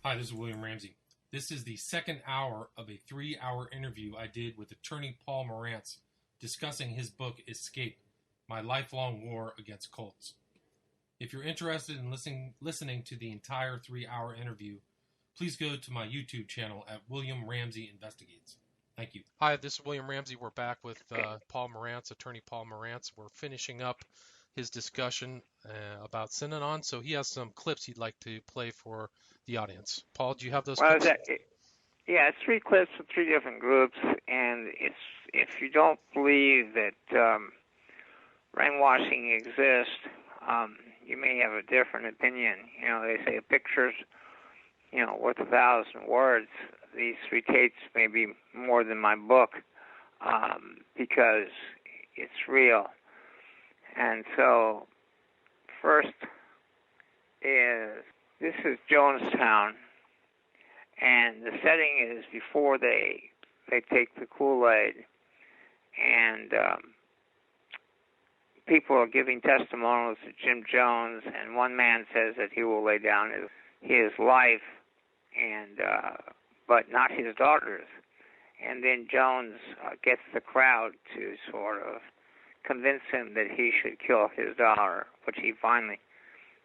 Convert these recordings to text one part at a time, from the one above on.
Hi, this is William Ramsey. This is the second hour of a 3-hour interview I did with attorney Paul Morantz discussing his book, Escape, My Lifelong War Against Cults. If you're interested in listening to the entire 3-hour interview, please go to my YouTube channel at William Ramsey Investigates. Thank you. Hi, this is William Ramsey. We're back with Paul Morantz, attorney Paul Morantz. We're finishing up his discussion about Synanon, so he has some clips he'd like to play for the audience. Paul, do you have those clips? It's 3 clips from 3 different groups, and if you don't believe that brainwashing exists, you may have a different opinion. You know, they say a picture's, worth 1,000 words. These 3 tapes may be more than my book because it's real. And so, first this is Jonestown, and the setting is before they take the Kool-Aid, and people are giving testimonials to Jim Jones, and one man says that he will lay down his life, and but not his daughter's. And then Jones gets the crowd to sort of convince him that he should kill his daughter, which he finally,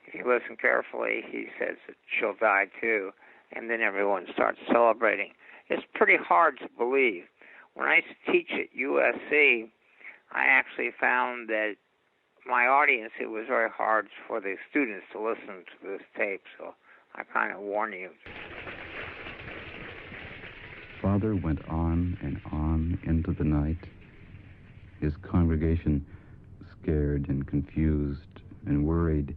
if you listen carefully, he says that she'll die too, and then everyone starts celebrating. It's pretty hard to believe. When I used to teach at USC, I actually found that my audience, it was very hard for the students to listen to this tape, so I kind of warn you. Father went on and on into the night, his congregation scared and confused and worried.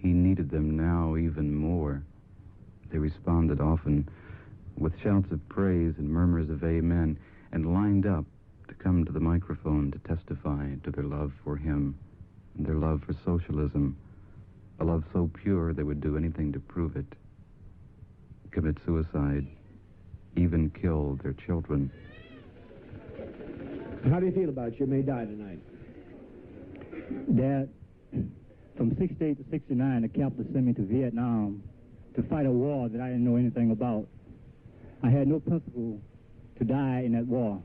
He needed them now even more. They responded often with shouts of praise and murmurs of amen, and lined up to come to the microphone to testify to their love for him and their love for socialism, a love so pure they would do anything to prove it, commit suicide, even kill their children. How do you feel about you may die tonight? Dad, from 68 to 69, the captain sent me to Vietnam to fight a war that I didn't know anything about. I had no principle to die in that war.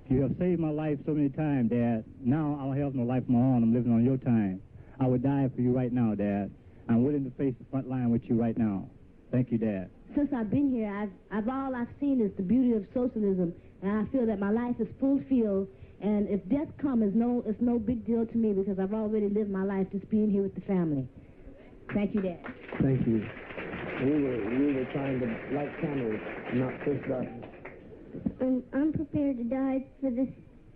You have saved my life so many times, Dad. Now I'll have no life of my own. I'm living on your time. I would die for you right now, Dad. I'm willing to face the front line with you right now. Thank you, Dad. Since I've been here, all I've seen is the beauty of socialism, and I feel that my life is fulfilled. And if death comes, it's no big deal to me because I've already lived my life just being here with the family. Thank you, Dad. Thank you. We were trying to light candles, not push buttons. I'm prepared to die for this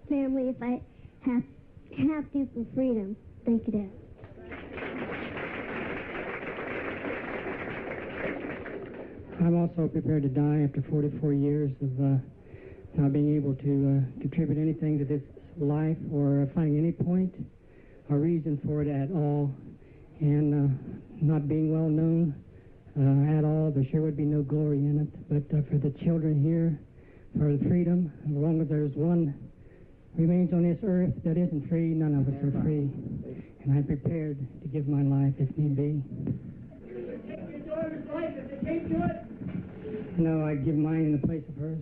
family if I have to for freedom. Thank you, Dad. I'm also prepared to die after 44 years of not being able to contribute anything to this life or finding any point or reason for it at all, and not being well known at all. There sure would be no glory in it. But for the children here, for the freedom, as long as there's one remains on this earth that isn't free, none of us are free. And I'm prepared to give my life if need be. No, I'd give mine in the place of hers.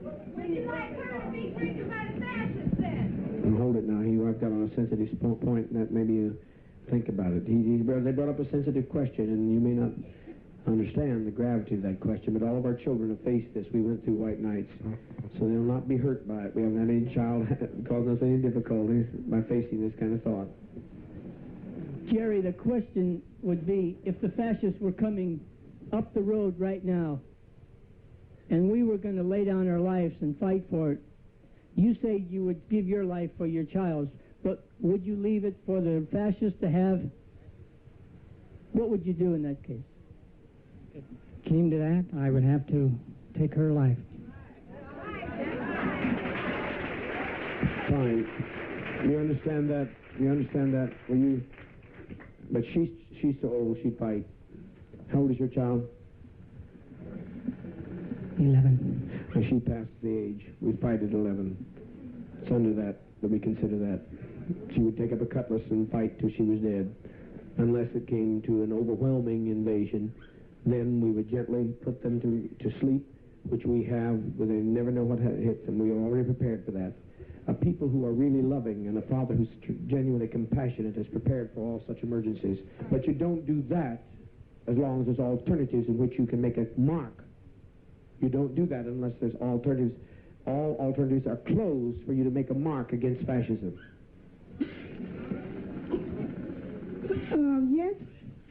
Would you like her to be taken by the fascists then? And hold it now. He worked out on a sensitive point that maybe you think about it. They brought up a sensitive question, and you may not understand the gravity of that question, but all of our children have faced this. We went through white nights, so they'll not be hurt by it. We haven't had any child causing us any difficulties by facing this kind of thought. Jerry, the question would be, if the fascists were coming up the road right now, and we were going to lay down our lives and fight for it, you say you would give your life for your child's, but would you leave it for the fascists to have? What would you do in that case? If it came to that, I would have to take her life. Fine. You understand that? You understand that? Well, you... But she's so old, she'd fight. How old is your child? 11. Well, she passed the age. We fight at 11. It's under that we consider that. She would take up a cutlass and fight till she was dead, unless it came to an overwhelming invasion, Then we would gently put them to sleep, which we have, where they never know what hits them. We are already prepared for that. A people who are really loving and a father who's genuinely compassionate is prepared for all such emergencies. But you don't do that as long as there's alternatives in which you can make a mark. You don't do that unless there's alternatives. All alternatives are closed for you to make a mark against fascism. Yes,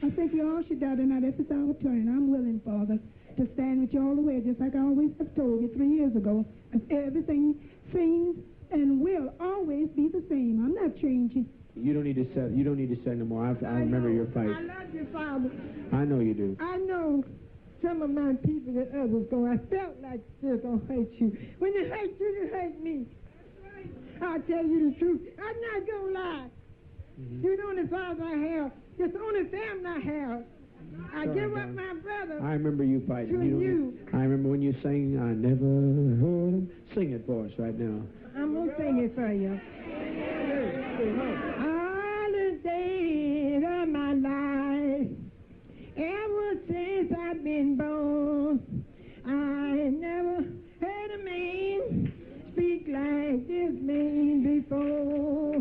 I think we all should die tonight if it's our turn. I'm willing, Father, to stand with you all the way, just like I always have told you 3 years ago. Everything seems and will always be the same. I'm not changing. You don't need to say. You don't need to say no more. I remember your fight. I love you, Father. I know you do. I know some of my people that others go. I felt like they're gonna hurt you. When they hurt you, they hurt me. I'll tell you the truth. I'm not gonna lie. You're the only father I have. It's the only family I have. I give up my brother. I remember you fighting. You. I remember when you sang, I never heard him. Sing it for us right now. I'm going to sing it for you. All the days of my life, ever since I've been born, I never heard a man speak like this man before.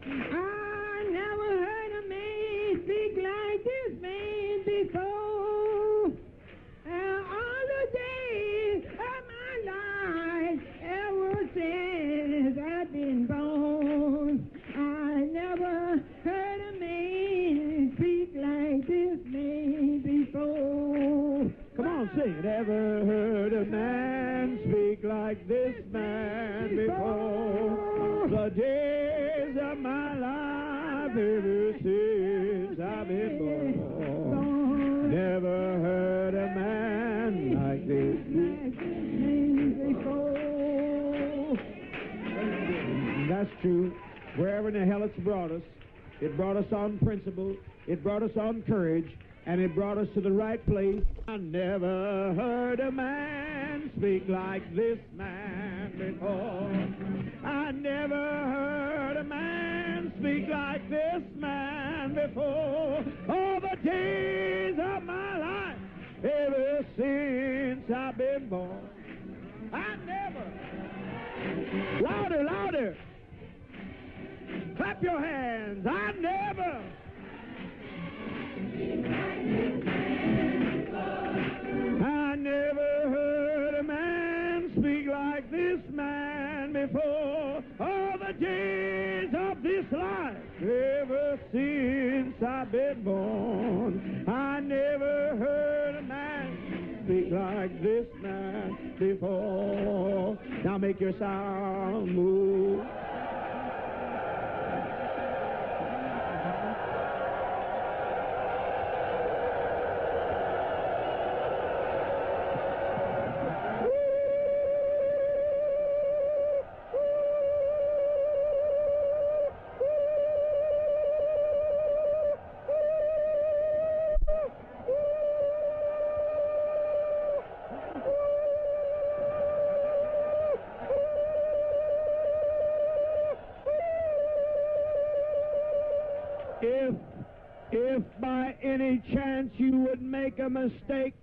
I never heard a man speak like this man before. All the days of my life, ever since I've been born, I never heard a man speak like this man before. Come on, sing it. Ever heard a man speak like this man before? The days of my life, ever since I've been born, never heard a man like this man before. That's true. Wherever in the hell it's brought us on principle, it brought us on courage, and it brought us to the right place. I never heard a man speak like this man before. I never heard a man speak like this man before. All the days of my life, ever since I've been born, I never. Louder, louder. Clap your hands. I never. I never heard a man speak like this man before. All the days of this life, ever since I've been born, I never heard a man speak like this man before. Now make your sound move. If by any chance you would make a mistake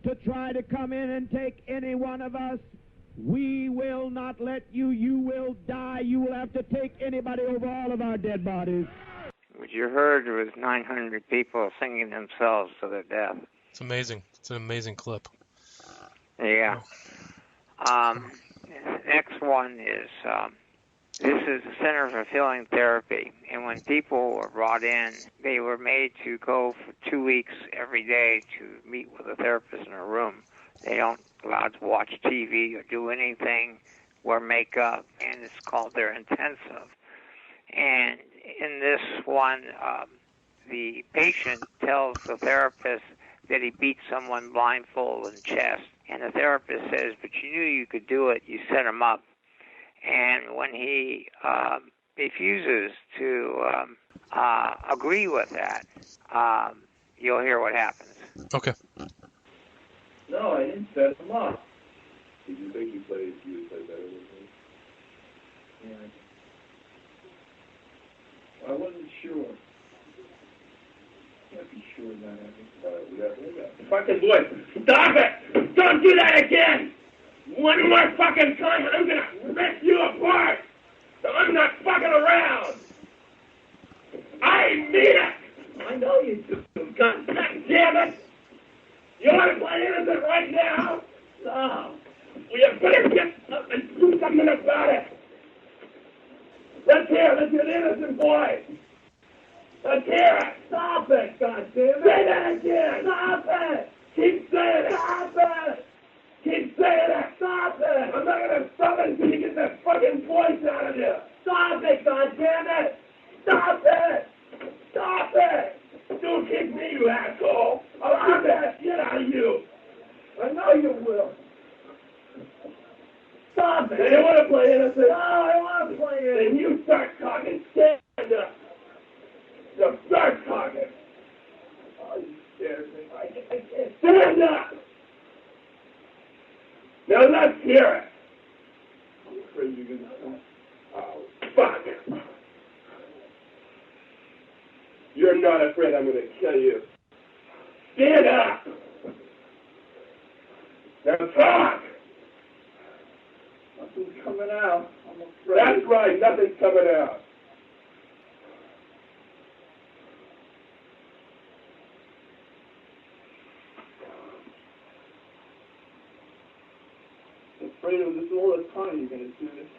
to try to come in and take any one of us, we will not let you. You will die. You will have to take anybody over all of our dead bodies. What you heard was 900 people singing themselves to their death. It's amazing. It's an amazing clip. Yeah. Next one is, this is the Center for Healing Therapy, and when people were brought in, they were made to go for 2 weeks every day to meet with a therapist in a room. They don't allowed to watch TV or do anything, wear makeup, and it's called their intensive. And in this one, the patient tells the therapist that he beat someone blindfold in the chest, and the therapist says, but you knew you could do it, you set him up. And when he refuses to agree with that, you'll hear what happens. Okay. No, I didn't set him up. Did you think you would play better with me? Yeah. I wasn't sure. Yeah. be sure of that. Fucking boy, stop it! Don't do that again! One more fucking time, I'm gonna rip you apart! I'm not fucking around! I mean it! I know you do. God damn it! You want to play innocent right now? No. Well, you better get up and do something about it. Let's hear the innocent boy. Let's hear it. Stop it, God damn it. Say that again. Stop it. Keep saying it. Stop it. Keep saying it. Stop it. I'm not going to stop it until you get that fucking voice out of you. Stop it, God damn it. Stop it. Stop it. Don't kick me, you asshole. I'll beat that shit out of you. I know you will. Stop it. You want to play innocent? No, I want to play innocent. Then you start talking. Stand up. So start talking. Oh, you scared me. I can't. Stand up. Now let's hear it. I'm afraid you're going to... Oh, fuck. You're not afraid I'm going to kill you. Stand up. Now talk. Nothing's coming out. I'm afraid. That's right. Nothing's coming out. I'm afraid of this all the time. You're going to do this.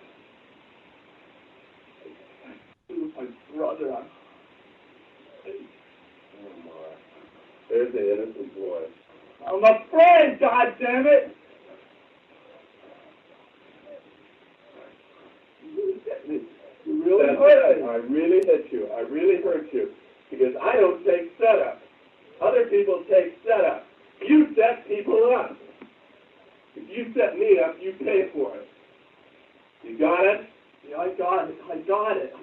With my brother. Oh, my. There's the innocent boy. I'm afraid, goddammit! You hit me. You really hurt me. I really hit you. I really hurt you. Because I don't take setup. Other people take setup. You set people up. If you set me up, you pay for it. You got it? Yeah, I got it. I got it.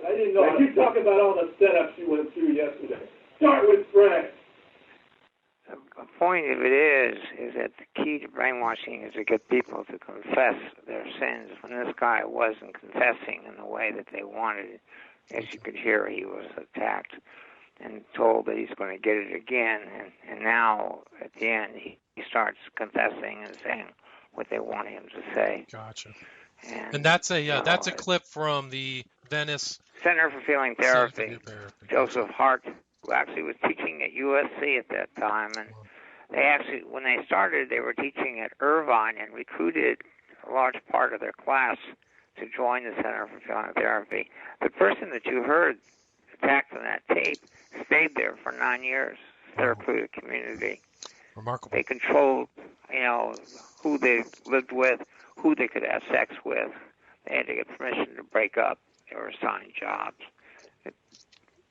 I didn't know. Now, you talk about all the setups you went through yesterday. Start with Frank. The point of it is that the key to brainwashing is to get people to confess their sins. When this guy wasn't confessing in the way that they wanted, as you could hear, he was attacked and told that he's going to get it again. And now, at the end, he starts confessing and saying what they want him to say. Gotcha. And that's a clip from the Venice Center for Feeling Therapy. Joseph Hart, who actually was teaching at USC at that time, and they actually, when they started, they were teaching at Irvine and recruited a large part of their class to join the Center for Feeling Therapy. The person that you heard attacked on that tape stayed there for 9 years, therapeutic community. Remarkable. They controlled, who they lived with, who they could have sex with. They had to get permission to break up. They were assigned jobs. It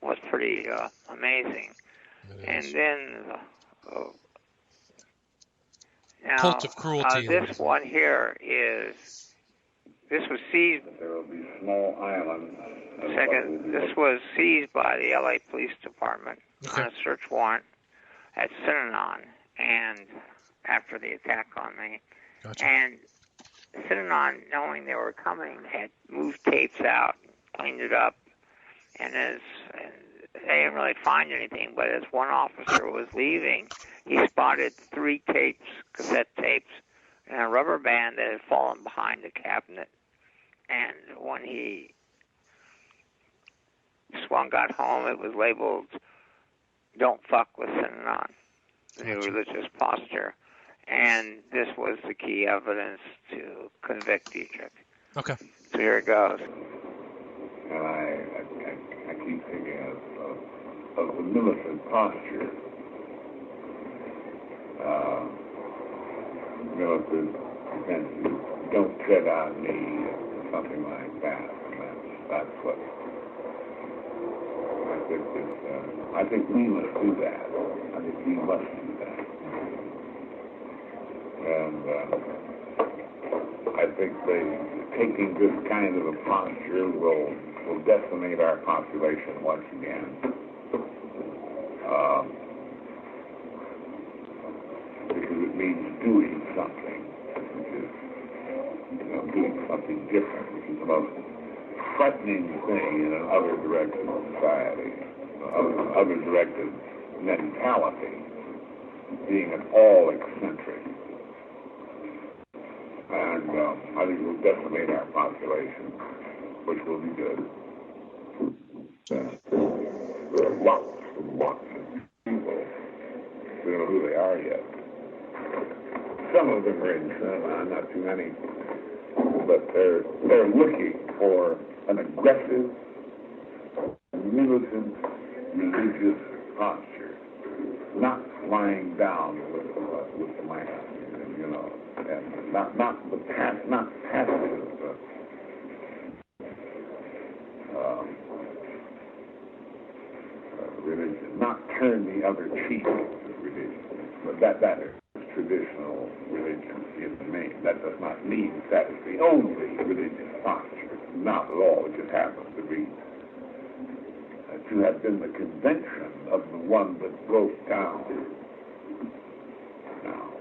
was pretty amazing. And then now, cult of cruelty. This one here this was seized. There will be small islands. This was seized by the LA Police Department on a search warrant at Synanon, and after the attack on me. Gotcha. And Synanon, knowing they were coming, had moved tapes out, cleaned it up, and they didn't really find anything, but as one officer was leaving, he spotted 3 tapes, cassette tapes, and a rubber band that had fallen behind the cabinet. And when Swan got home, it was labeled, "Don't fuck with Synanon," the new religious posture. And this was the key evidence to convict Dietrich. Okay. So here it goes. And I keep thinking of the militant posture. Militant against you, don't tread on me, or something like that. And that's what I think we must do that. I think we must do that. And I think taking this kind of a posture will decimate our population once again. Because it means doing something, which is, doing something different, which is the most frightening thing in another direction of society. Other other-directed mentality, being at all eccentric. And I think we'll decimate our population, which will be good. There are lots and lots of people. We don't know who they are yet. Some of them are in cinema, not too many. But they're looking for an aggressive, militant, religious posture, not lying down with the man, you know, and not passive. Religion, not turn the other cheek religion, but that is traditional religion in the main. That does not mean that is the only religious posture. Not at all. It just happens to be to have been the convention of the one that broke down. Now,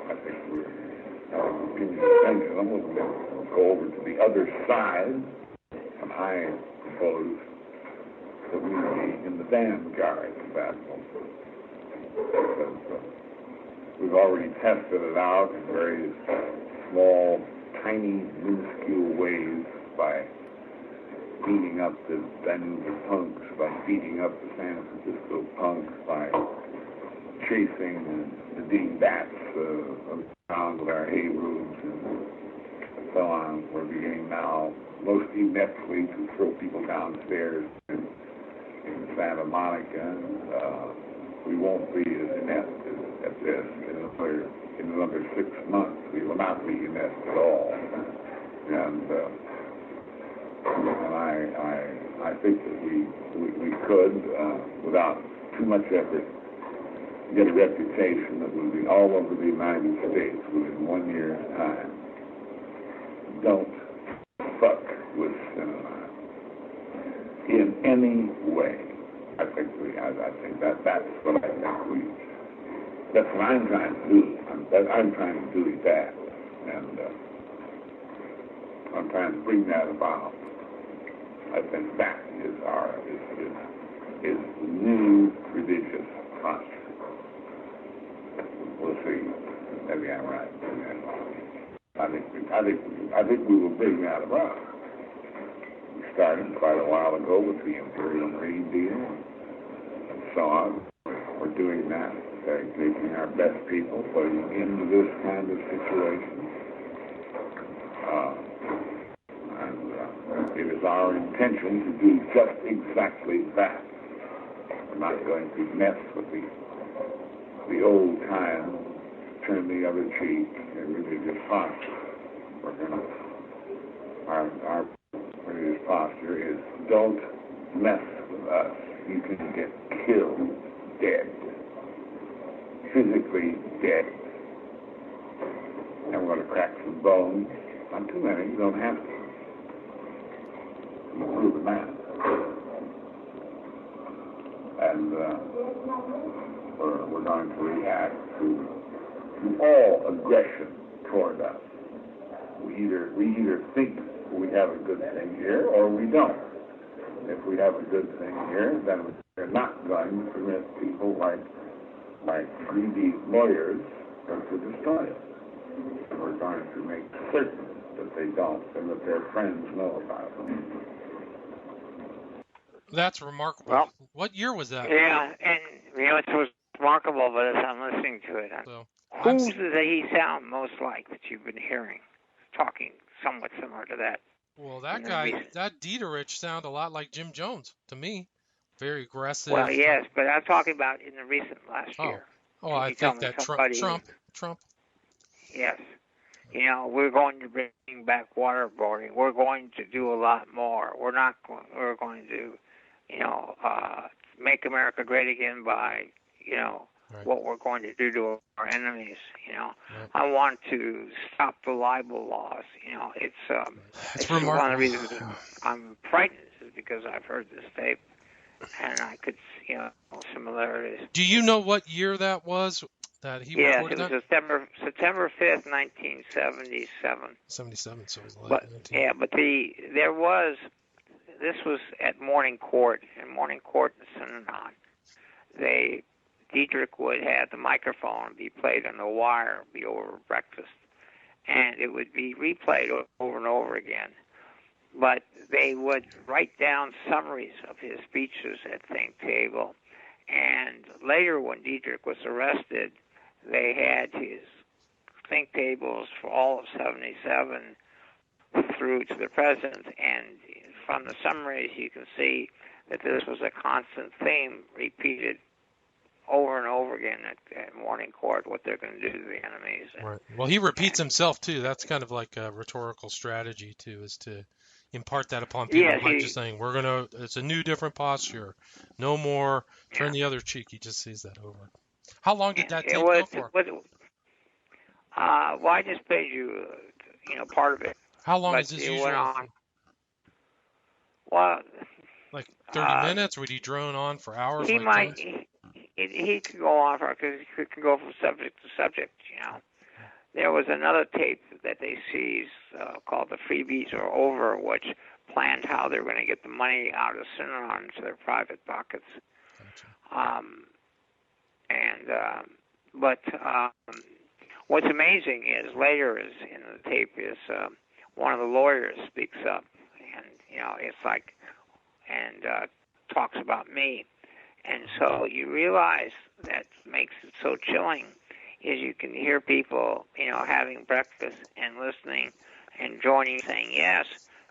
I think we're having pendulum will go over to the other side, and I propose that we be in the vanguard of that movement. Because we've already tested it out in various small, tiny, minuscule ways by beating up the Vancouver punks, by beating up the San Francisco punks, by chasing the dingbats around with our hay roofs and so on. We're beginning now, most ineptly, to throw people downstairs in Santa Monica. We won't be as inept at this in another 6 months. We will not be inept at all. And I think that we could, without too much effort, get a reputation that will be all over the United States within 1 year's time. Don't fuck with cinema in any way. I think that's what that's what I'm trying to do. I'm trying to do that, and I'm trying to bring that about. I think that is is the new religious posture. We'll see. Maybe I'm right. I think we will bring that about. We started quite a while ago with the Imperial Marine deal and so on. We're doing that. They're taking our best people, putting them into this kind of situation. And it is our intention to do just exactly that. We're not going to mess with the old time, turn the other cheek, and religious posture. We're going to, our religious posture is don't mess with us. You can get killed dead. Physically dead. And we're going to crack some bones. Not too many, you don't have to. You've proven that. And we're going to react to all aggression toward us. We either think we have a good thing here or we don't. If we have a good thing here, then we're not going to permit people like greedy lawyers to destroy it. We're going to make certain that they don't and that their friends know about them. That's remarkable. Well, what year was that? Yeah, and it was remarkable, but as I'm listening to it, who does he sound most like that you've been hearing, talking somewhat similar to that? Well, that guy, that Dieterich sounded a lot like Jim Jones to me. Very aggressive. Well, yes, but I'm talking about in the recent last year. Oh, I think that Trump. Yes. We're going to bring back waterboarding. We're going to do a lot more. We're going to, make America great again by, what we're going to do to our enemies. I want to stop the libel laws. It's one of the reasons I'm frightened is because I've heard this tape and I could, similarities. Do you know what year that was that he recorded that? Yes, it was September 5th, 1977. 77, so it was late. But there was this was at morning court, in morning court in Synanon. Dietrich would have the microphone be played on the wire, be over breakfast, and it would be replayed over and over again. But they would write down summaries of his speeches at Think Table, and later when Dietrich was arrested, they had his Think Tables for all of 77 through to the present, and from the summaries you can see that this was a constant theme repeated over and over again at morning court, what they're going to do to the enemies. Right. Well, he repeats himself too. That's kind of like a rhetorical strategy too, is to impart that upon people by just saying, it's a new, different posture. No more turn the other cheek. He just sees that over. How long did that tape go for? Well, I just played you, part of it. How long is this usually? Well, like 30 minutes? Would he drone on for hours? He could go on because he could go from subject to subject. There was another tape that they seized called "The Freebies Are Over," which planned how they were going to get the money out of Synanon into their private pockets. Gotcha. But what's amazing is later in the tape is one of the lawyers speaks up, and it's like talks about me, and so you realize that makes it so chilling is you can hear people having breakfast and listening and joining, saying yes,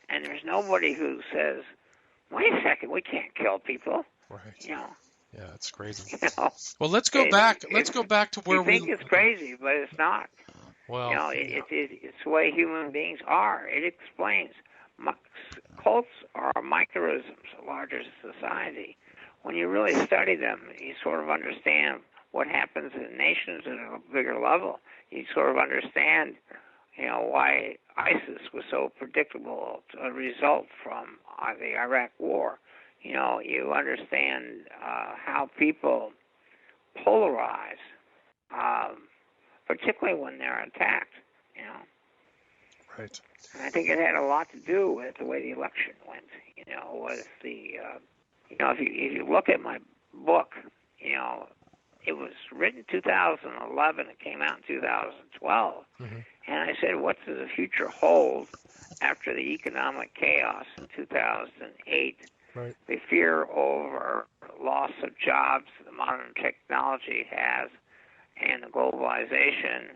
and there's nobody who says, wait a second, we can't kill people. Right. Yeah, it's crazy. Well, let's go back. Let's go back to where we think it's crazy, but it's not. Well, it's the way human beings are. It explains. Cults are microisms of larger society. When you really study them, you sort of understand what happens in nations at a bigger level. You sort of understand, why ISIS was so predictable a result from the Iraq War. You understand how people polarize, particularly when they're attacked. Right. And I think it had a lot to do with the way the election went. Was the if you look at my book, it was written 2011. It came out in 2012. Mm-hmm. And I said, what does the future hold after the economic chaos in 2008? Right. The fear over loss of jobs the modern technology has, and the globalization,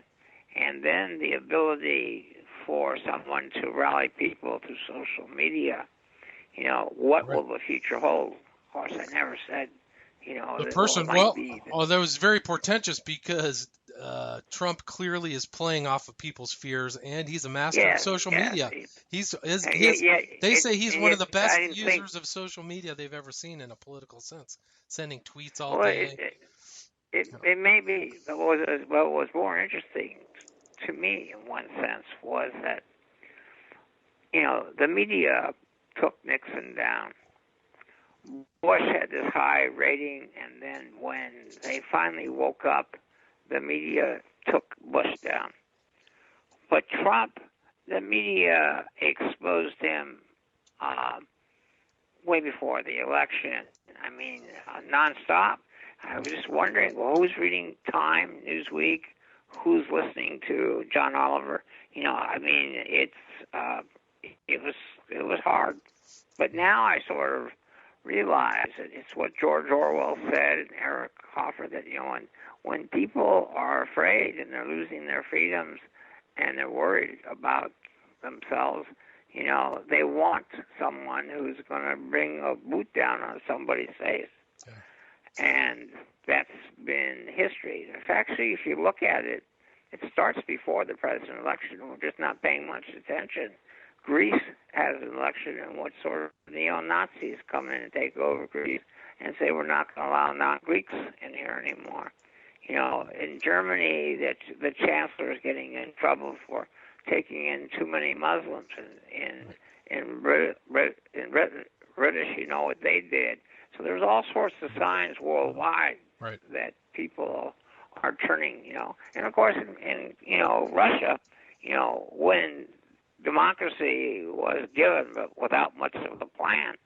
and then the ability for someone to rally people through social media. What will the future hold? Of course, I never said, the person. That was very portentous because Trump clearly is playing off of people's fears, and he's a master of social media. They say he's one of the best users of social media they've ever seen in a political sense, sending tweets all day. It may be, but what was more interesting to me, in one sense, was that the media took Nixon down. Bush had this high rating, and then when they finally woke up, the media took Bush down. But Trump, the media exposed him way before the election. I mean, nonstop. I was just wondering, who's reading Time, Newsweek? Who's listening to John Oliver? It was hard. But now I sort of realize that it's what George Orwell said and Eric Hoffer, that when people are afraid and they're losing their freedoms and they're worried about themselves, they want someone who's going to bring a boot down on somebody's face. Yeah. And that's been history. Actually, if you look at it, it starts before the president election. We're just not paying much attention. Greece has an election in which sort of neo-Nazis come in and take over Greece and say we're not going to allow non-Greeks in here anymore. In Germany, the chancellor is getting in trouble for taking in too many Muslims. In British, what they did. So there's all sorts of signs worldwide that people are turning, And of course, in Russia, when democracy was given, but without much of a plan,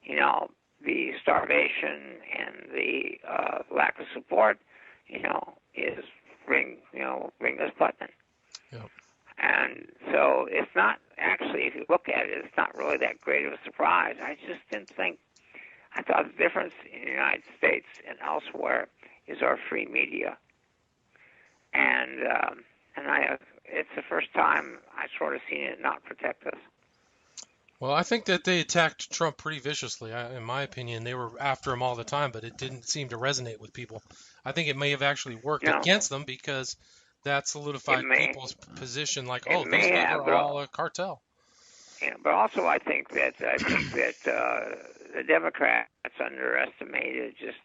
the starvation and the lack of support, is ring us button. Yep. And so it's not actually, if you look at it, it's not really that great of a surprise. I just didn't think. I thought the difference in the United States and elsewhere is our free media, and it's the first time I sort of seen it not protect us. Well, I think that they attacked Trump pretty viciously. In my opinion, they were after him all the time, but it didn't seem to resonate with people. I think it may have actually worked against them because that solidified people's position, like, those guys are all a cartel. Yeah, but also I think that the Democrats underestimated just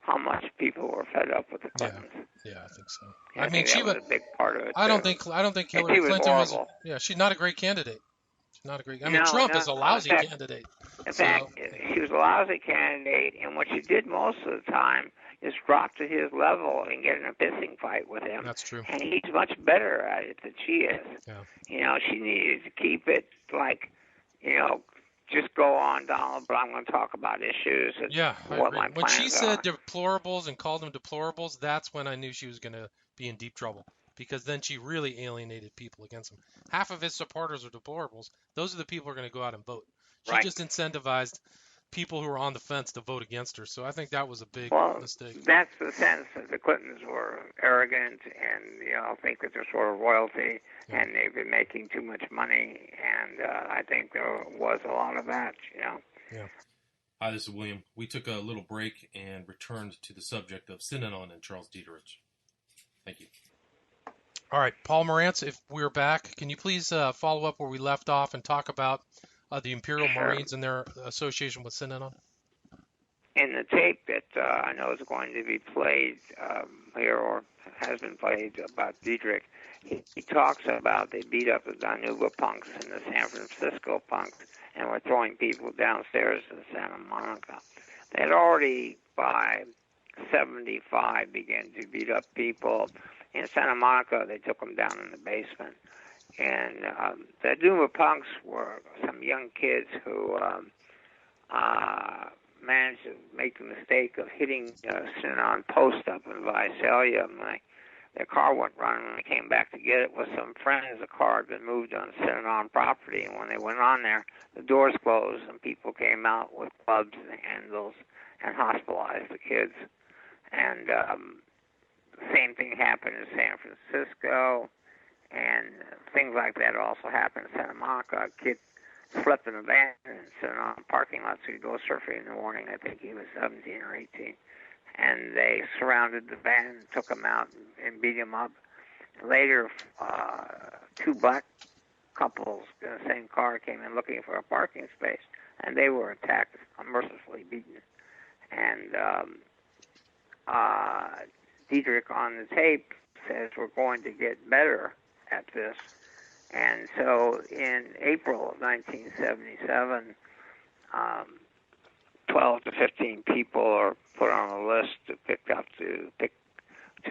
how much people were fed up with the Clintons. Yeah, I think so. I mean, that was a big part of it. I don't think Hillary Clinton was. Yeah, she's not a great candidate. She's not a great. I mean, Trump is a lousy candidate. In fact, she was a lousy candidate, and what she did most of the time is drop to his level and get in a pissing fight with him. That's true. And he's much better at it than she is. Yeah. She needed to keep it like, just go on, Donald, but I'm going to talk about issues. And what my plans when she said are. deplorables and called them deplorables, that's when I knew she was going to be in deep trouble, because then she really alienated people against him. Half of his supporters are deplorables. Those are the people who are going to go out and vote. She just incentivized people who were on the fence to vote against her. So I think that was a big mistake. That's the sense that the Clintons were arrogant and, think that they're sort of royalty and they've been making too much money. And I think there was a lot of that, Yeah. Hi, this is William. We took a little break and returned to the subject of Synanon and Charles Dieterich. Thank you. All right, Paul Morantz, if we're back, can you please follow up where we left off and talk about the Imperial Marines and their association with Synanon? In the tape that I know is going to be played here, or has been played about Dietrich, he talks about they beat up the Danuba punks and the San Francisco punks and were throwing people downstairs in Santa Monica. They had already, by 75, began to beat up people. In Santa Monica, they took them down in the basement. And the Danuba punks were some young kids who managed to make the mistake of hitting a Synanon post up in Visalia. Their car went running. When they came back to get it with some friends, the car had been moved on Synanon property. And when they went on there, the doors closed and people came out with clubs and handles and hospitalized the kids. And the same thing happened in San Francisco. And things like that also happened in Santa Monica. A kid slept in a van in Synanon parking lot so he'd go surfing in the morning. I think he was 17 or 18. And they surrounded the van, took him out, and beat him up. Later, two black couples in the same car came in looking for a parking space, and they were attacked, mercifully beaten. And Dietrich on the tape says we're going to get better at this. And so in April of 1977, 12 to 15 people are put on a list to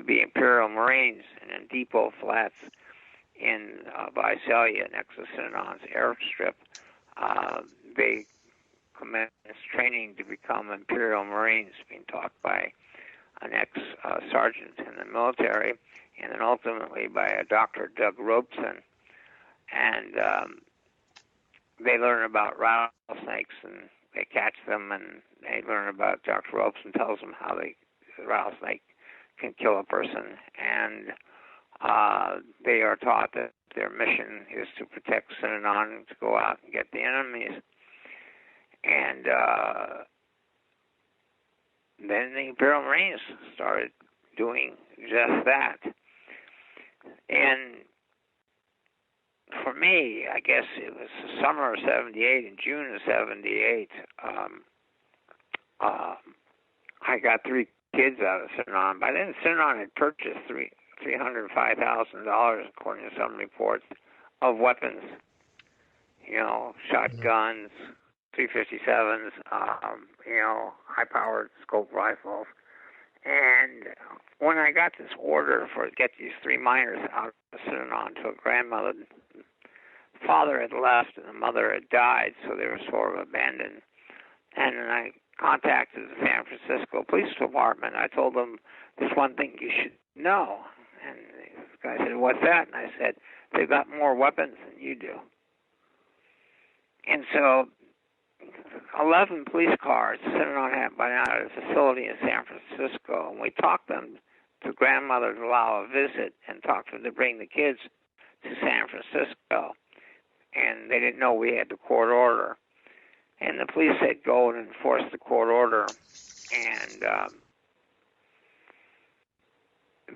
be Imperial Marines. And in Depot Flats in Visalia, next to Synanon's airstrip, they commenced training to become Imperial Marines, being taught by an ex-sergeant in the military, and then ultimately by a Dr. Doug Robeson. And they learn about rattlesnakes, and they catch them, and they learn about Dr. Robeson tells them how the rattlesnake can kill a person. And they are taught that their mission is to protect Synanon, to go out and get the enemies. And then the Imperial Marines started doing just that. And for me, I guess it was the summer of 78, in June of 78, I got 3 kids out of Synanon. By then, Synanon had purchased $305,000, according to some reports, of weapons. Shotguns, 357s, high-powered scope rifles. And when I got this order to get these 3 miners out of Synanon to a grandmother, the father had left and the mother had died, so they were sort of abandoned And I contacted the San Francisco Police Department. I told them, there's one thing you should know. And this guy said, what's that? And I said, they've got more weapons than you do. And so 11 police cars sitting on by now at a facility in San Francisco, and we talked them to grandmother to allow a visit and talked them to bring the kids to San Francisco. And they didn't know we had the court order. And the police said go and enforce the court order. And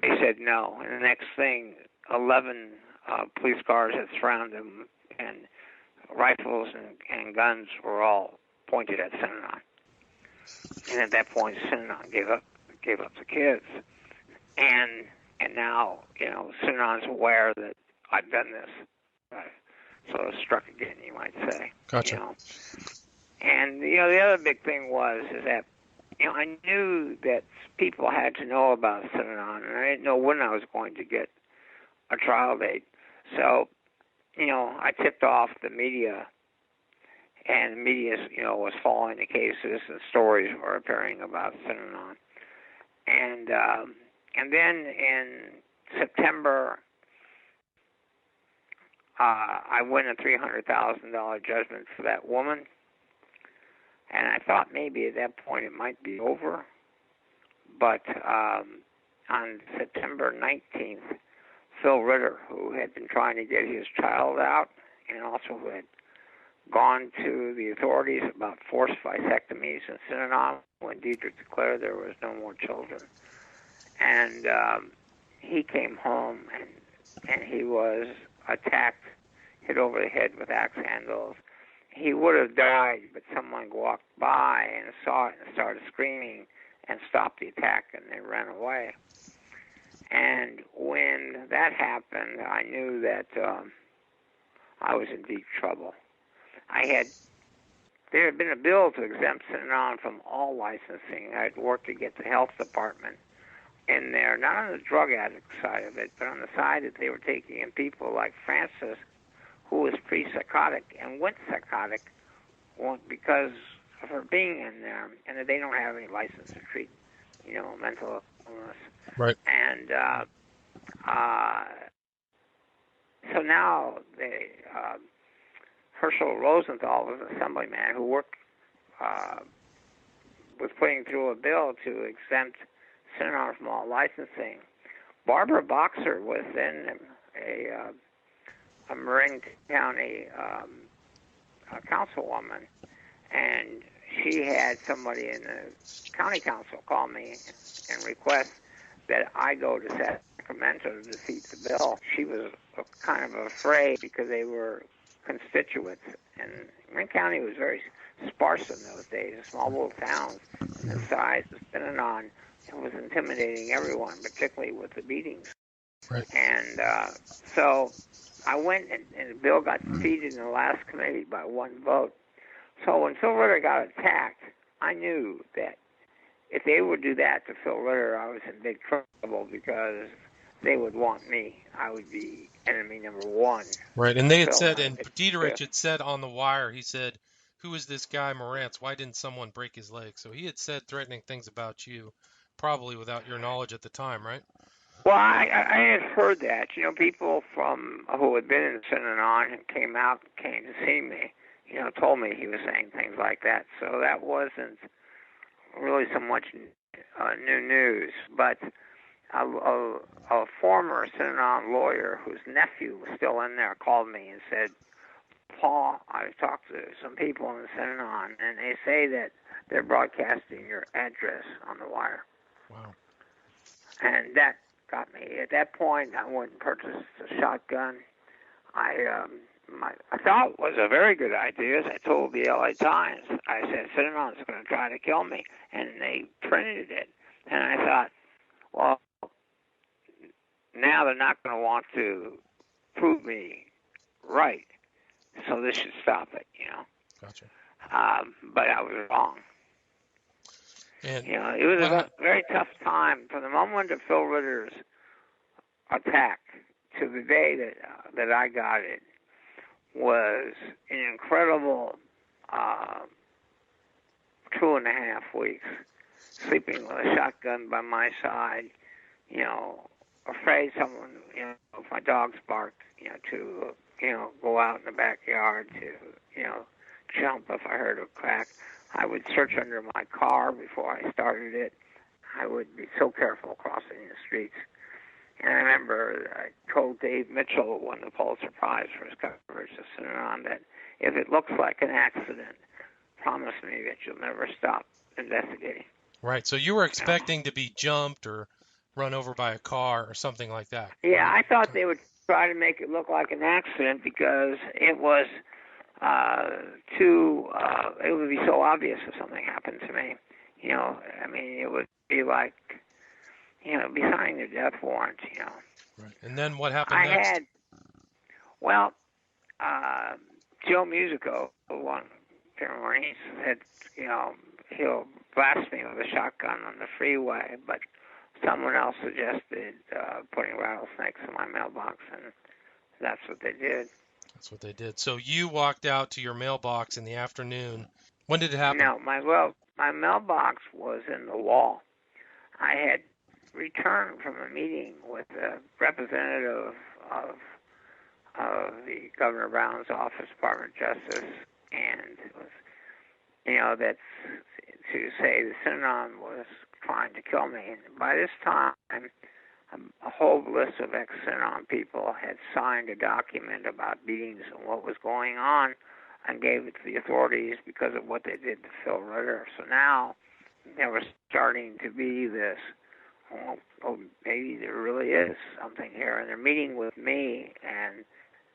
they said no. And the next thing, 11 police cars had surrounded them, and rifles and guns were all pointed at Synanon. And at that point, Synanon gave up the kids. And now, Synanon's aware that I've done this. So it struck again, you might say. Gotcha. And, the other big thing is that, I knew that people had to know about Synanon, and I didn't know when I was going to get a trial date. So, I tipped off the media, and the media, was following the cases, and stories were appearing about Synanon. And then in September, I win a $300,000 judgment for that woman. And I thought maybe at that point it might be over. But on September 19th, Phil Ritter, who had been trying to get his child out and also who had gone to the authorities about forced vasectomies in Synanon when Dietrich declared there was no more children. And he came home and he was attacked, hit over the head with axe handles. He would have died, but someone walked by and saw it and started screaming and stopped the attack, and they ran away. And when that happened, I knew that I was in deep trouble. There had been a bill to exempt Synanon from all licensing. I had worked to get the health department in there, not on the drug addict side of it, but on the side that they were taking in people like Frances, who was pre-psychotic and went psychotic because of her being in there, and that they don't have any license to treat, mental illness. Right. And so now Herschel Rosenthal was an assemblyman who was putting through a bill to exempt Synanon from all licensing. Barbara Boxer was then a Marin County councilwoman, and she had somebody in the county council call me and request that I go to Sacramento to defeat the bill. She was kind of afraid because they were constituents, and Marin County was very sparse in those days, a small little town the size of Synanon. It was intimidating everyone, particularly with the beatings. Right. And so I went, and the bill got defeated in the last committee by one vote. So when Phil Ritter got attacked, I knew that if they would do that to Phil Ritter, I was in big trouble because they would want me. I would be enemy number one. Right, and they had said, and Dietrich had said on the wire, he said, "Who is this guy Morantz? Why didn't someone break his leg?" So he had said threatening things about you, probably without your knowledge at the time, right? Well, I had heard that. People who had been in Synanon and came to see me, told me he was saying things like that. So that wasn't really so much new news. But a former Synanon lawyer whose nephew was still in there called me and said, "Paul, I've talked to some people in Synanon, and they say that they're broadcasting your address on the wire." Wow. And that got me. At that point, I went and purchased a shotgun. I thought it was a very good idea. As I told the LA Times, I said, Synanon's going to try to kill me. And they printed it. And I thought, well, now they're not going to want to prove me right. So this should stop it, Gotcha. But I was wrong. And it was a very tough time from the moment of Phil Ritter's attack to the day that I got it. Was an incredible 2.5 weeks, sleeping with a shotgun by my side, afraid someone, if my dogs barked, to, go out in the backyard to, jump if I heard a crack. I would search under my car before I started it. I would be so careful crossing the streets. And I remember I told Dave Mitchell, who won the Pulitzer Prize for his coverage of Synanon, that if it looks like an accident, promise me that you'll never stop investigating. Right. So you were expecting to be jumped or run over by a car or something like that. Yeah, right? I thought they would try to make it look like an accident because it was it would be so obvious if something happened to me. It would be like, be signing a death warrant, Right. And then what happened next? Joe Musico, who won the Marines, said, he'll blast me with a shotgun on the freeway, but someone else suggested putting rattlesnakes in my mailbox, and that's what they did. That's what they did. So you walked out to your mailbox in the afternoon. When did it happen? No, my mailbox was in the wall. I had returned from a meeting with a representative of the Governor Brown's office, Department of Justice, and it was, that's to say the Synanon was trying to kill me. And by this time, a whole list of ex-Synanon people had signed a document about beatings and what was going on and gave it to the authorities because of what they did to Phil Ritter. So now there was starting to be this, maybe there really is something here. And they're meeting with me and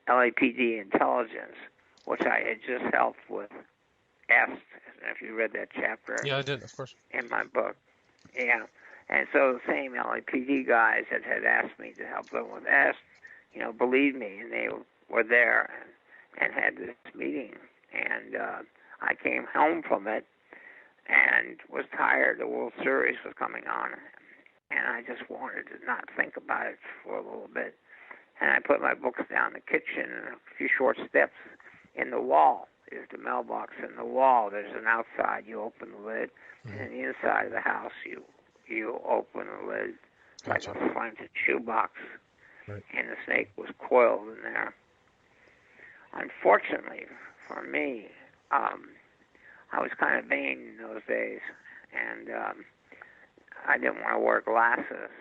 LAPD intelligence, which I had just helped with EST. If you read that chapter. Yeah, I did, of course. In my book. Yeah. And so the same LAPD guys that had asked me to help them with EST, believed me, and they were there and had this meeting. And I came home from it and was tired. The World Series was coming on, and I just wanted to not think about it for a little bit. And I put my books down in the kitchen, and a few short steps in the wall is the mailbox in the wall. There's an outside, you open the lid, and in the inside of the house, you open the lid like a slanted shoebox, right. And the snake was coiled in there. Unfortunately for me, I was kind of vain in those days, and I didn't want to wear glasses.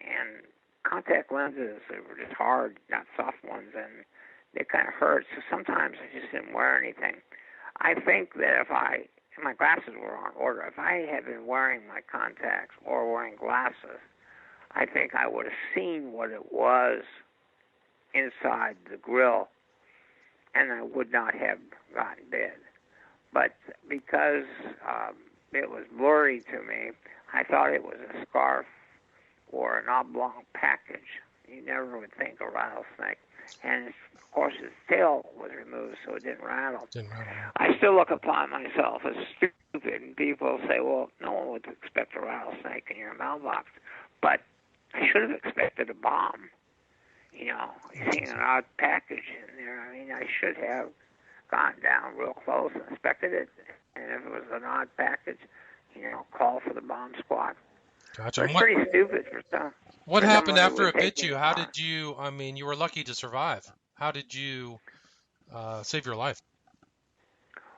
And contact lenses, they were just hard, not soft ones, and they kind of hurt, so sometimes I just didn't wear anything. I think that if my glasses were on order, if I had been wearing my contacts or wearing glasses, I think I would have seen what it was inside the grill, and I would not have gotten dead. But because it was blurry to me, I thought it was a scarf or an oblong package. You never would think a rattlesnake. And of course, his tail was removed, so it didn't rattle. I still look upon myself as stupid, and people say, well, no one would expect a rattlesnake in your mailbox. But I should have expected a bomb. Seeing an odd package in there, I should have gone down real close and inspected it. And if it was an odd package, call for the bomb squad. Gotcha. It's pretty stupid for some. What happened after it bit you? How did you, you were lucky to survive. How did you save your life?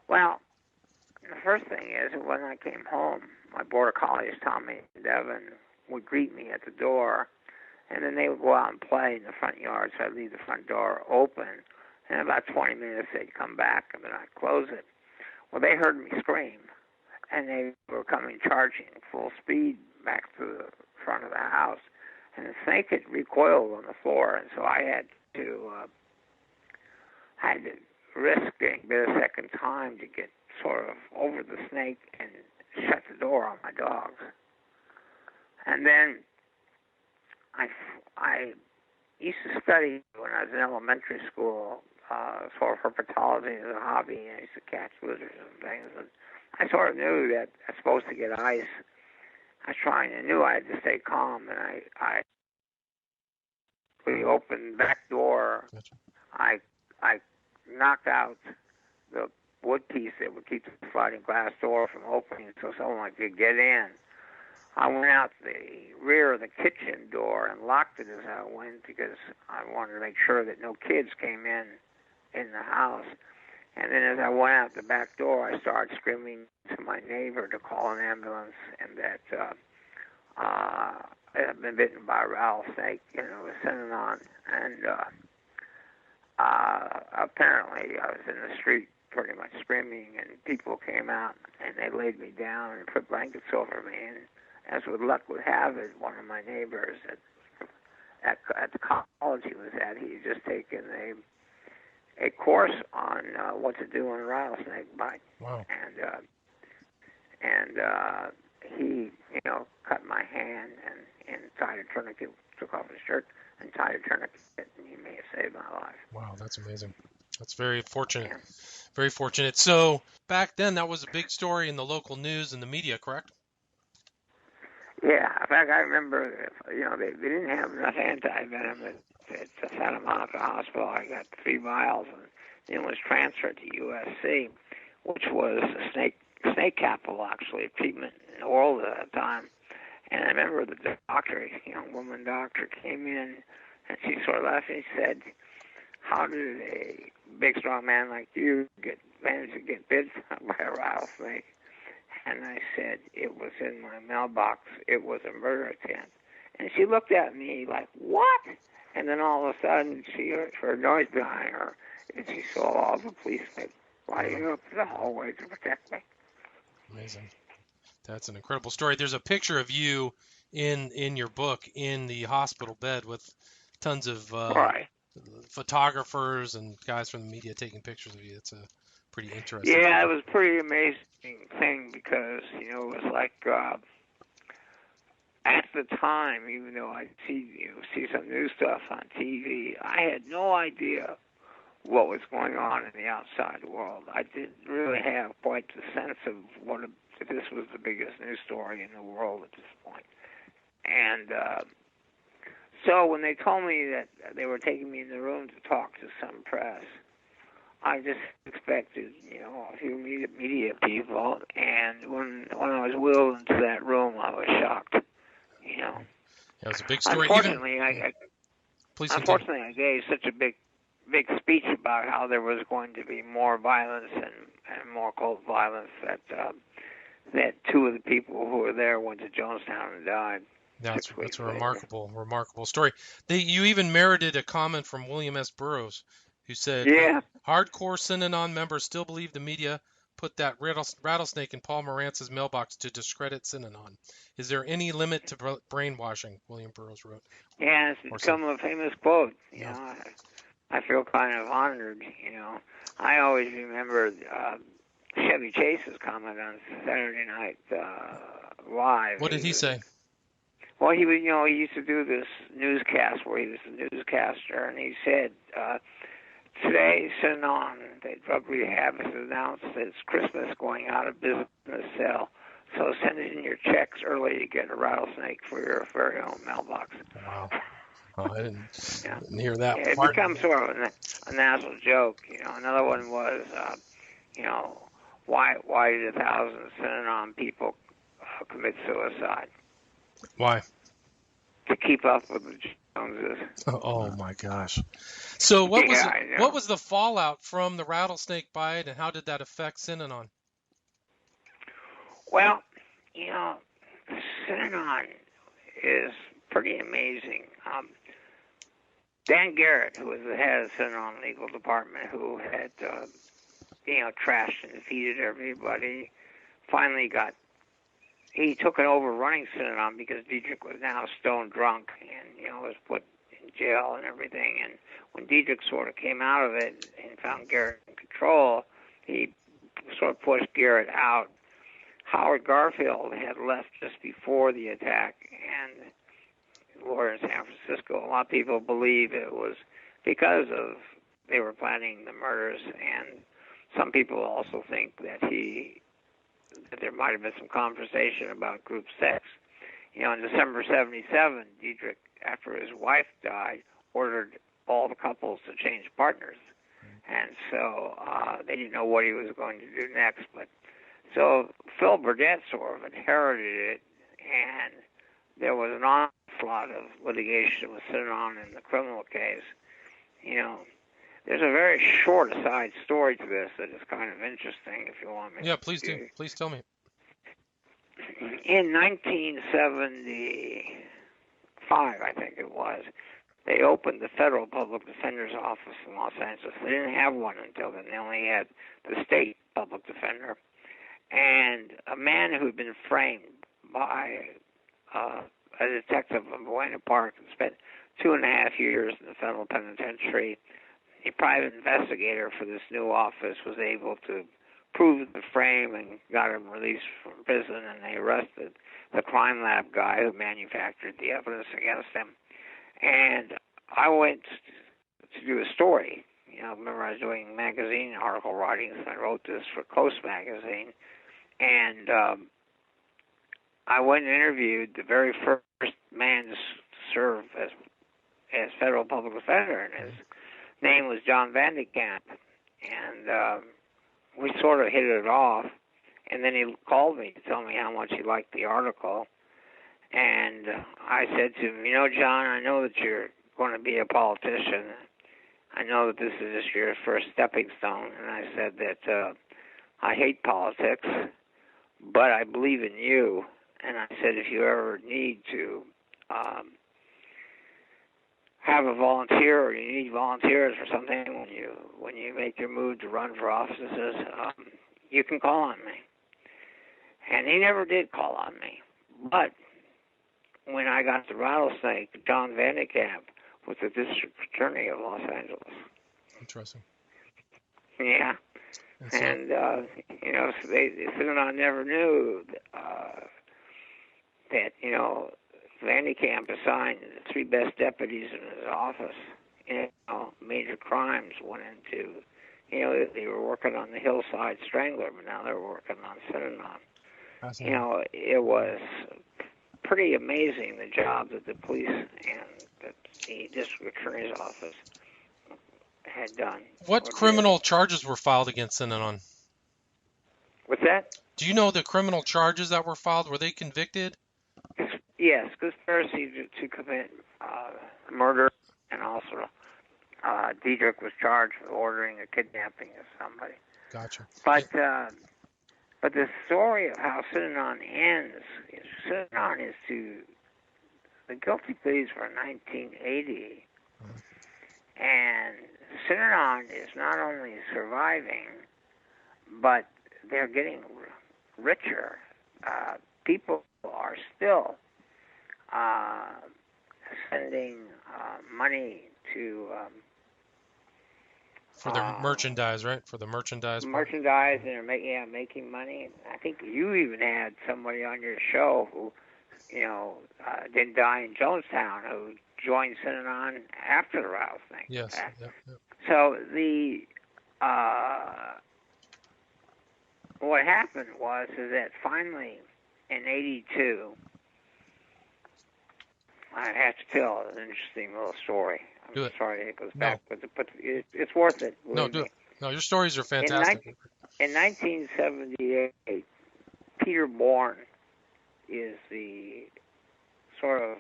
Well, the first thing is when I came home, my border collies, Tommy and Devin, would greet me at the door, and then they would go out and play in the front yard, so I'd leave the front door open, and in about 20 minutes they'd come back, and then I'd close it. Well, they heard me scream, and they were coming charging full speed back to the front of the house, and the snake had recoiled on the floor, and so I had to risk getting a bit of second time to get sort of over the snake and shut the door on my dogs. And then I used to study when I was in elementary school, sort of herpetology as a hobby, and I used to catch lizards and things, and I sort of knew that I was supposed to get ice. I was trying, and knew I had to stay calm, and I when you opened the back door, I knocked out the wood piece that would keep the sliding glass door from opening so someone could get in. I went out the rear of the kitchen door and locked it as I went because I wanted to make sure that no kids came in the house. And then as I went out the back door, I started screaming to my neighbor to call an ambulance, and that I had been bitten by a rattlesnake, with Synanon. And apparently I was in the street pretty much screaming, and people came out, and they laid me down and put blankets over me. And as with luck would have it, one of my neighbors at the college he was at, he had just taken a course on what to do in a rattlesnake bite. Wow. And he, cut my hand and tied a tourniquet, took off his shirt and tied a tourniquet, and he may have saved my life. Wow, that's amazing. That's very fortunate. Yeah. Very fortunate. So back then, that was a big story in the local news and the media, correct? Yeah, in fact, I remember, they didn't have enough anti-venom at Santa Monica Hospital. I got 3 vials and then was transferred to USC, which was a snake capital, actually, a treatment in the world at that time. And I remember the doctor, a young woman doctor, came in, and she sort of laughed and she said, "How did a big, strong man like you manage to get bit by a rattlesnake?" And I said, "It was in my mailbox. It was a murder attempt." And she looked at me like, "What?" And then all of a sudden, she heard noise behind her, and she saw all the policemen lighting up the hallway to protect me. Amazing. That's an incredible story. There's a picture of you in your book in the hospital bed with tons of photographers and guys from the media taking pictures of you. It's a pretty interesting. Yeah, it was a pretty amazing thing because, it was like at the time, even though I'd see some new stuff on TV, I had no idea what was going on in the outside world. I didn't really have quite the sense of that this was the biggest news story in the world at this point. And so when they told me that they were taking me in the room to talk to some press, I just expected, a few media people. And when I was wheeled into that room, I was shocked. It was a big story. Unfortunately, I gave such a big speech about how there was going to be more violence and more cult violence that 2 of the people who were there went to Jonestown and died. That's a remarkable story. You even merited a comment from William S. Burroughs, who said, "Hardcore Synanon members still believe the media put that rattlesnake in Paul Morantz's mailbox to discredit Synanon. Is there any limit to brainwashing?" William Burroughs wrote. Yeah, it's become a famous quote. I feel kind of honored. I always remember Chevy Chase's comment on Saturday Night Live. What did he say? Well, he used to do this newscast where he was the newscaster, and he said, "Today, Synanon, the drug rehab, has announced that it's Christmas going out of business sale. So send in your checks early to get a rattlesnake for your very own mailbox." Wow. Oh, I didn't hear that. Yeah, it becomes sort of a national joke. Another one was, why did 1,000 Synanon people commit suicide? Why? To keep up with the Joneses. Oh my gosh. So what was the fallout from the rattlesnake bite, and how did that affect Synanon? Well, Synanon is pretty amazing. Dan Garrett, who was the head of the Synanon legal department, who had, trashed and defeated everybody, finally he took it over running Synanon because Dietrich was now stone drunk and, was put in jail and everything. And when Dietrich sort of came out of it and found Garrett in control, he sort of pushed Garrett out. Howard Garfield had left just before the attack, and lawyer in San Francisco. A lot of people believe it was because they were planning the murders, and some people also think that there might have been some conversation about group sex. In December 1977, Dietrich, after his wife died, ordered all the couples to change partners. And so they didn't know what he was going to do next. But so Phil Burdett sort of inherited it, and there was an onslaught of litigation with Synanon in the criminal case. There's a very short aside story to this that is kind of interesting, if you want me. Yeah, please do. Please tell me. In 1975, I think it was, they opened the Federal Public Defender's Office in Los Angeles. They didn't have one until then. They only had the State Public Defender. And a man who had been framed by a detective in Buena Park and spent 2.5 years in the federal penitentiary, a private investigator for this new office was able to prove the frame and got him released from prison, and they arrested the crime lab guy who manufactured the evidence against him. And I went to do a story. I remember I was doing magazine article writing, and I wrote this for Coast magazine. And I went and interviewed the very first man to serve as federal public defender, and his name was John Vandekamp. And we sort of hit it off. And then he called me to tell me how much he liked the article. And I said to him, John, I know that you're going to be a politician. I know that this is just your first stepping stone. And I said that I hate politics, but I believe in you. And I said, if you ever need to have a volunteer, or you need volunteers for something when you make your move to run for offices, you can call on me. And he never did call on me. But when I got to Rattlesnake, John Vandekamp was the district attorney of Los Angeles. Interesting. Yeah. And Synanon never knew that, Vandekamp assigned the 3 best deputies in his office. Major crimes went into, they were working on the Hillside Strangler, but now they're working on Synanon. It was pretty amazing the job that the police and the district attorney's office had done. What criminal charges were filed against Synanon? What's that? Do you know the criminal charges that were filed? Were they convicted? Yes, conspiracy to commit murder, and also Diedrich was charged with ordering a kidnapping of somebody. Gotcha. But the story of how Synanon ends, Synanon is to the guilty pleas for 1980, and Synanon is not only surviving, but they're getting richer. People are still sending money to for the merchandise, right? For the merchandise. Merchandise, and they're making money. I think you even had somebody on your show who, didn't die in Jonestown, who joined Synanon after the rattlesnake. Yes. Yep. So what happened is that finally in '82, I have to tell an interesting little story. I'm sorry it goes back, but it's worth it. No, do it. No, your stories are fantastic. In 1978, Peter Bourne is the sort of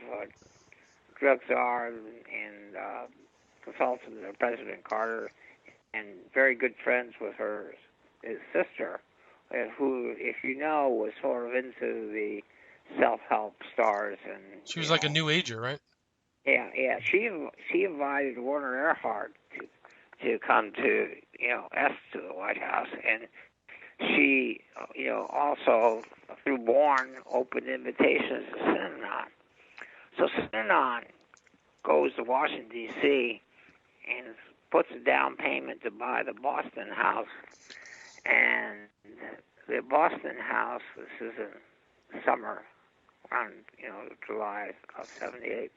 drug czar and consultant of President Carter, and very good friends with his sister, who, if you know, was sort of into the self-help stars. And she was like a new ager, right? Yeah. She invited Werner Erhard to come to to the White House, and she also through Bourne opened invitations to Synanon. So Synanon goes to Washington D.C. and puts a down payment to buy the Boston house, and the Boston house. This is in summer. Around July of '78,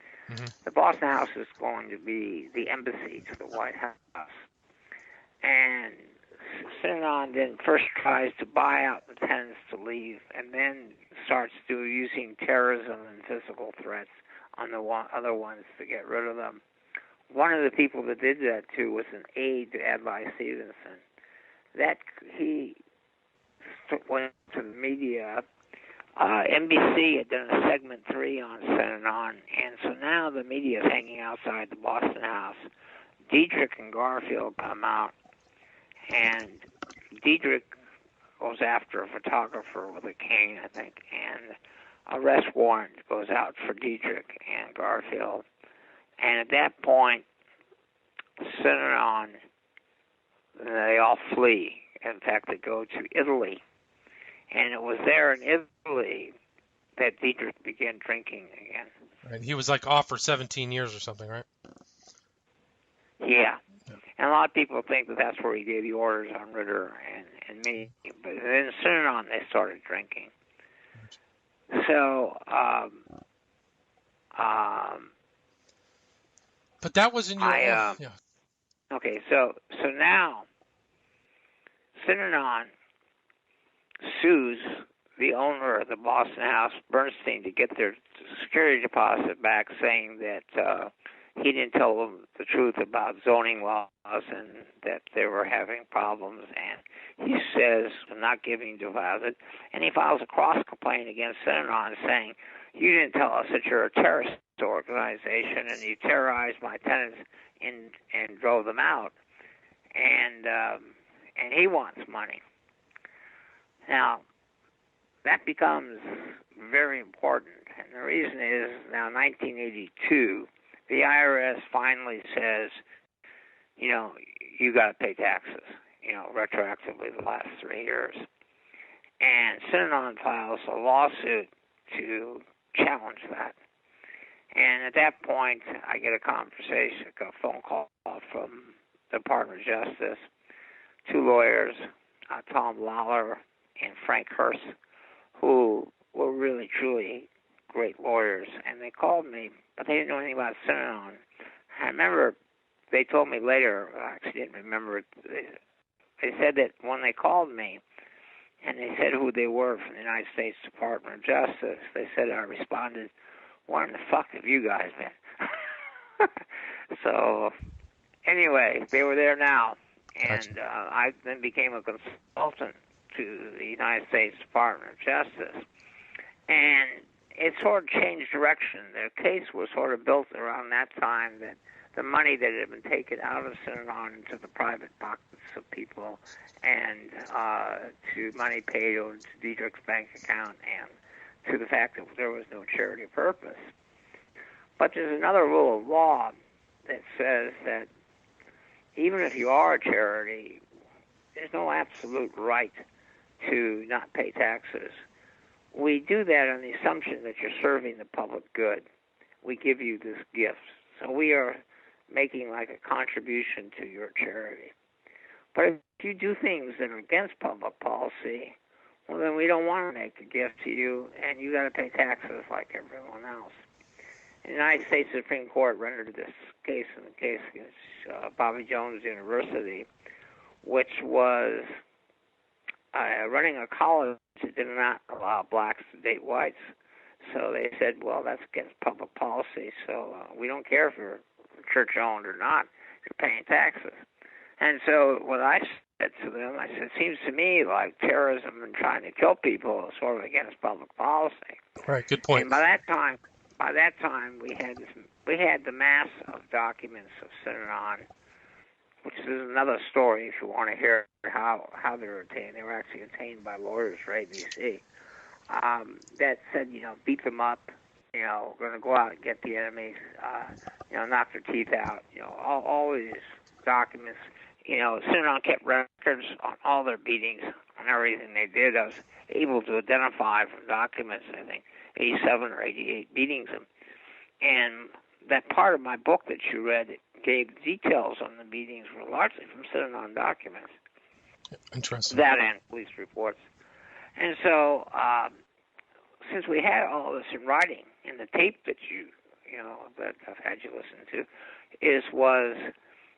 the Boston House is going to be the embassy to the White House, and Synanon then first tries to buy out the tenants to leave, and then starts using terrorism and physical threats on the other ones to get rid of them. one of the people that did that too was an aide to Adlai Stevenson. That he went to the media. NBC had done a segment 3 on Synanon, and so now the media is hanging outside the Boston House. Dietrich and Garfield come out, and Dietrich goes after a photographer with a cane, I think, and arrest warrant goes out for Dietrich and Garfield. And at that point, Synanon, they all flee. In fact, they go to Italy. And it was there in Italy that Dietrich began drinking again. Right. He was like off for 17 years or something, right? Yeah. And a lot of people think that that's where he gave the orders on Ritter and me. But in Synanon, they started drinking. So, but that was in your yeah. Okay, so now Synanon sues the owner of the Boston House, Bernstein, to get their security deposit back, saying that he didn't tell them the truth about zoning laws and that they were having problems. And he says, I'm not giving deposit. And he files a cross-complaint against Synanon saying, you didn't tell us that you're a terrorist organization and you terrorized my tenants and drove them out. And he wants money. Now, that becomes very important. And the reason is, now 1982, the IRS finally says, you got to pay taxes, retroactively the last 3 years. And Synanon files a lawsuit to challenge that. And at that point, I get a phone call from the Department of Justice, 2 lawyers, Tom Lawler and Frank Hurst, who were really, truly great lawyers. And they called me, but they didn't know anything about Synanon. I remember they told me later, I actually didn't remember it, they said that when they called me, and they said who they were from the United States Department of Justice, they said I responded, "What in the fuck have you guys been?" So, anyway, they were there now, and I then became a consultant to the United States Department of Justice, and it sort of changed direction. Their case was sort of built around that time, that the money that had been taken out of Synanon into the private pockets of people, and to money paid over to Dietrich's bank account, and to the fact that there was no charity purpose. But there's another rule of law that says that even if you are a charity, there's no absolute right to not pay taxes. We do that on the assumption that you're serving the public good. We give you this gift. So we are making like a contribution to your charity. But if you do things that are against public policy, well, then we don't want to make a gift to you, and you got to pay taxes like everyone else. The United States Supreme Court rendered this case in the case against Bobby Jones University, which was running a college that did not allow blacks to date whites. So they said, well, that's against public policy, so we don't care if you're church-owned or not, you're paying taxes. And so what I said to them, I said, it seems to me like terrorism and trying to kill people is sort of against public policy. Right, good point. And by that time, we had the mass of documents of Synanon, which is another story if you want to hear how they were obtained. They were actually obtained by lawyers for ABC. That said, beat them up, we're going to go out and get the enemies, knock their teeth out, all these documents. Synanon kept records on all their beatings and everything they did. I was able to identify from documents, I think, 87 or 88 beatings. And that part of my book that you read gave details on the beatings were largely from Synanon documents. Interesting. That and police reports. And so, since we had all this in writing, and the tape that that I've had you listen to, was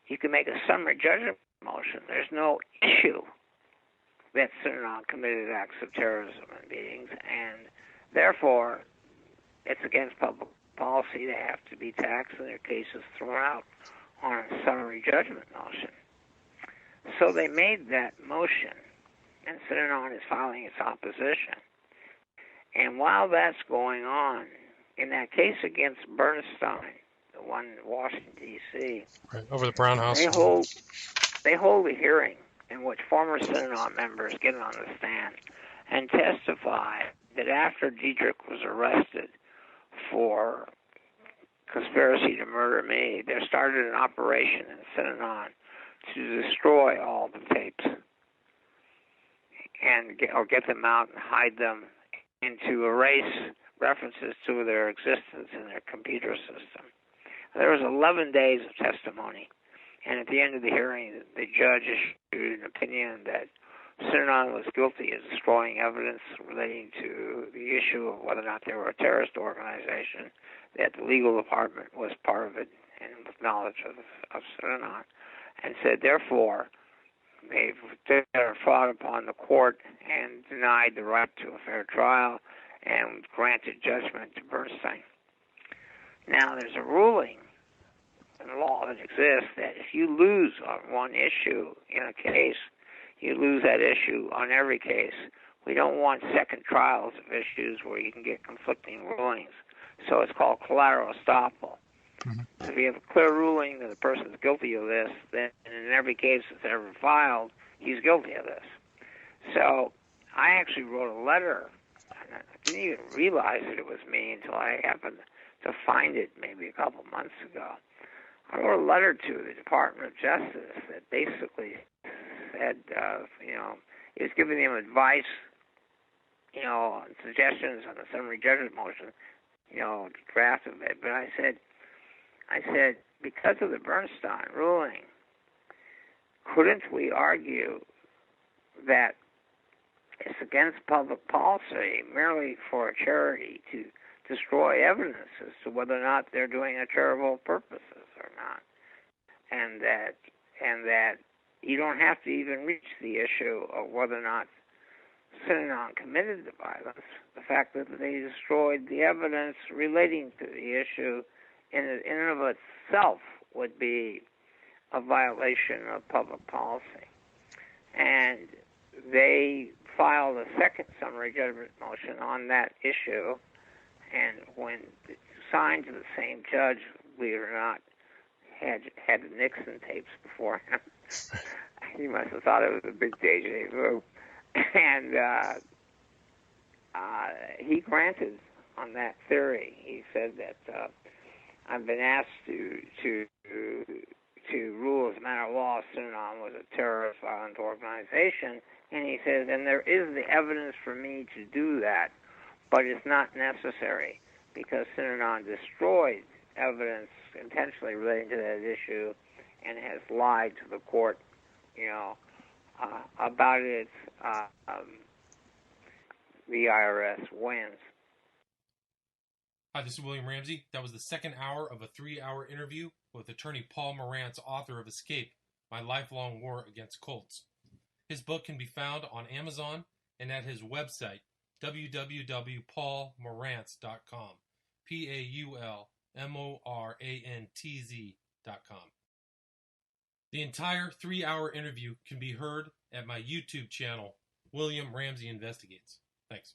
you can make a summary judgment motion. There's no issue that Synanon committed acts of terrorism and beatings, and therefore, it's against public policy. They have to be taxed, and their case is thrown out. on a summary judgment motion. So they made that motion, and Synanon is filing its opposition. And while that's going on, in that case against Bernstein, the one in Washington, D.C., right, over the Brown House, they hold a hearing in which former Synanon members get on the stand and testify that after Dietrich was arrested for conspiracy to murder me, there started an operation in Synanon to destroy all the tapes and get them out and hide them, and to erase references to their existence in their computer system. There was 11 days of testimony, and at the end of the hearing, the judge issued an opinion that Synanon was guilty of destroying evidence relating to the issue of whether or not they were a terrorist organization, that the legal department was part of it and with knowledge of Synanon, and said, therefore, they've fought upon the court and denied the right to a fair trial and granted judgment to Bernstein. Now, there's a ruling in the law that exists that if you lose on one issue in a case, you lose that issue on every case. We don't want second trials of issues where you can get conflicting rulings. So it's called collateral estoppel. So if you have a clear ruling that the person is guilty of this, then in every case that's ever filed, he's guilty of this. So I actually wrote a letter. I didn't even realize that it was me until I happened to find it maybe a couple months ago. I wrote a letter to the Department of Justice that basically said, it was giving them advice, on suggestions on the summary judgment motion, draft of it. But I said, because of the Bernstein ruling, couldn't we argue that it's against public policy merely for a charity to destroy evidence as to whether or not they're doing a charitable purposes or not, and that you don't have to even reach the issue of whether or not Synanon committed the violence. The fact that they destroyed the evidence relating to the issue in and of itself would be a violation of public policy. And they filed a second summary judgment motion on that issue, and when signed to the same judge, believe it or not, had the Nixon tapes before him. He must have thought it was a big deja vu. And he granted on that theory. He said that I've been asked to rule as a matter of law Synanon was a terrorist violent organization, and he says, and there is the evidence for me to do that, but it's not necessary because Synanon destroyed evidence intentionally relating to that issue and has lied to the court, about it. The IRS wins. Hi, this is William Ramsey. That was the second hour of a 3-hour interview with attorney Paul Morantz, author of Escape, My Lifelong War Against Cults. His book can be found on Amazon and at his website, www.paulmorantz.com, PaulMorantz.com. The entire 3-hour interview can be heard at my YouTube channel, William Ramsey Investigates. Thanks.